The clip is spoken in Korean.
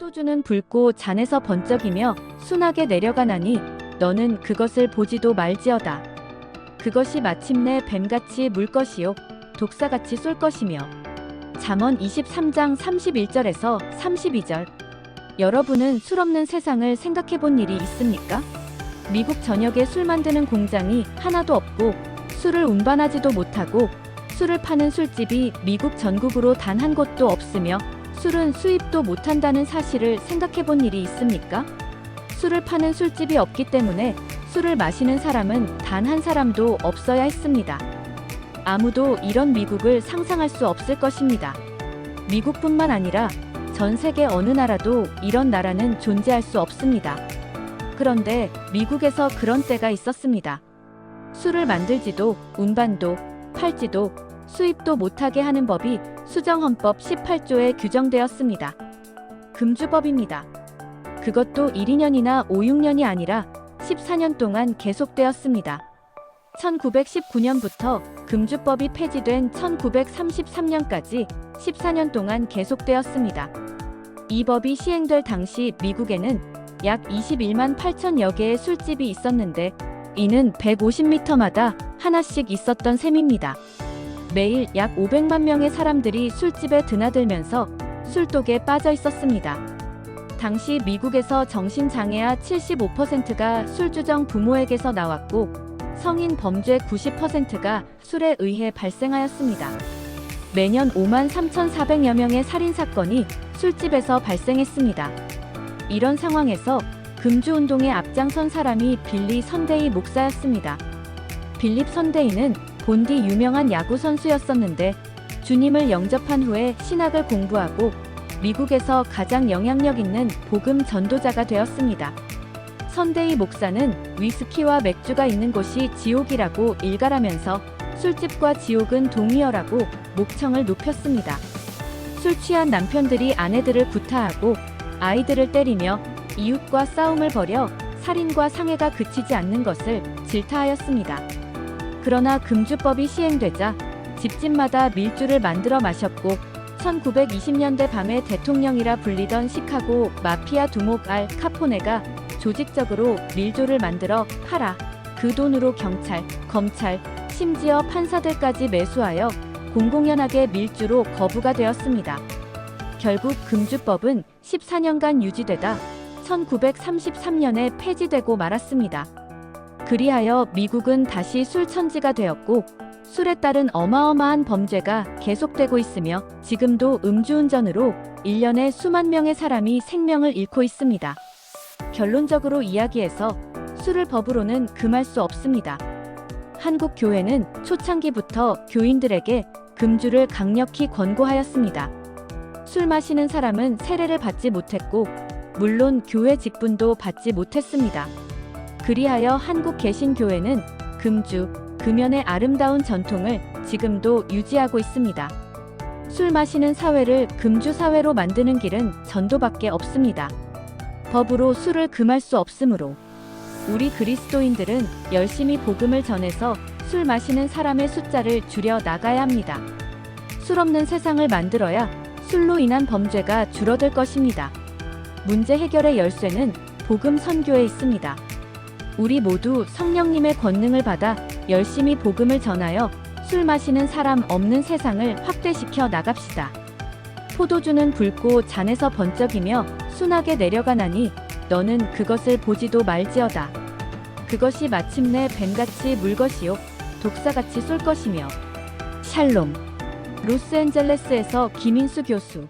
포도주는 붉고 잔에서 번쩍이며 순하게 내려가나니 너는 그것을 보지도 말지어다. 그것이 마침내 뱀같이 물 것이요 독사같이 쏠 것이며. 잠언 23장 31절에서 32절. 여러분은 술 없는 세상을 생각해 본 일이 있습니까? 미국 전역에 술 만드는 공장이 하나도 없고 술을 운반하지도 못하고 술을 파는 술집이 미국 전국으로 단 한 곳도 없으며 술은 수입도 못한다는 사실을 생각해 본 일이 있습니까? 술을 파는 술집이 없기 때문에 술을 마시는 사람은 단 한 사람도 없어야 했습니다. 아무도 이런 미국을 상상할 수 없을 것입니다. 미국뿐만 아니라 전 세계 어느 나라도 이런 나라는 존재할 수 없습니다. 그런데 미국에서 그런 때가 있었습니다. 술을 만들지도 운반도 팔지도 수입도 못하게 하는 법이 수정헌법 18조에 규정되었습니다. 금주법입니다. 그것도 1~2년이나 5~6년이 아니라 14년 동안 계속되었습니다. 1919년부터 금주법이 폐지된 1933년까지 14년 동안 계속되었습니다. 이 법이 시행될 당시 미국에는 약 21만 8천여 개의 술집이 있었는데 이는 150m마다 하나씩 있었던 셈입니다. 매일 약 500만 명의 사람들이 술집에 드나들면서 술독에 빠져 있었습니다. 당시 미국에서 정신장애아 75%가 술주정 부모에게서 나왔고 성인 범죄 90%가 술에 의해 발생하였습니다. 매년 5만 3,400여 명의 살인사건이 술집에서 발생했습니다. 이런 상황에서 금주운동에 앞장선 사람이 빌리 선데이 목사였습니다. 빌립 선데이는 본디 유명한 야구선수였었는데 주님을 영접한 후에 신학을 공부하고 미국에서 가장 영향력 있는 복음 전도자가 되었습니다. 선데이 목사는 위스키와 맥주가 있는 곳이 지옥이라고 일갈하면서 술집과 지옥은 동의어라고 목청을 높였습니다. 술 취한 남편들이 아내들을 구타하고 아이들을 때리며 이웃과 싸움을 벌여 살인과 상해가 그치지 않는 것을 질타하였습니다. 그러나 금주법이 시행되자 집집마다 밀주를 만들어 마셨고 1920년대 밤에 대통령이라 불리던 시카고 마피아 두목 알 카포네가 조직적으로 밀조를 만들어 팔아 그 돈으로 경찰, 검찰, 심지어 판사들까지 매수하여 공공연하게 밀주로 거부가 되었습니다. 결국 금주법은 14년간 유지되다 1933년에 폐지되고 말았습니다. 그리하여 미국은 다시 술천지가 되었고 술에 따른 어마어마한 범죄가 계속되고 있으며 지금도 음주운전으로 1년에 수만 명의 사람이 생명을 잃고 있습니다. 결론적으로 이야기해서 술을 법으로는 금할 수 없습니다. 한국 교회는 초창기부터 교인들에게 금주를 강력히 권고하였습니다. 술 마시는 사람은 세례를 받지 못했고 물론 교회 직분도 받지 못했습니다. 그리하여 한국 개신교회는 금주, 금연의 아름다운 전통을 지금도 유지하고 있습니다. 술 마시는 사회를 금주 사회로 만드는 길은 전도밖에 없습니다. 법으로 술을 금할 수 없으므로 우리 그리스도인들은 열심히 복음을 전해서 술 마시는 사람의 숫자를 줄여 나가야 합니다. 술 없는 세상을 만들어야 술로 인한 범죄가 줄어들 것입니다. 문제 해결의 열쇠는 복음 선교에 있습니다. 우리 모두 성령님의 권능을 받아 열심히 복음을 전하여 술 마시는 사람 없는 세상을 확대시켜 나갑시다. 포도주는 붉고 잔에서 번쩍이며 순하게 내려가나니 너는 그것을 보지도 말지어다. 그것이 마침내 뱀같이 물 것이요 독사같이 쏠 것이며. 샬롬. 로스앤젤레스에서 김인수 교수.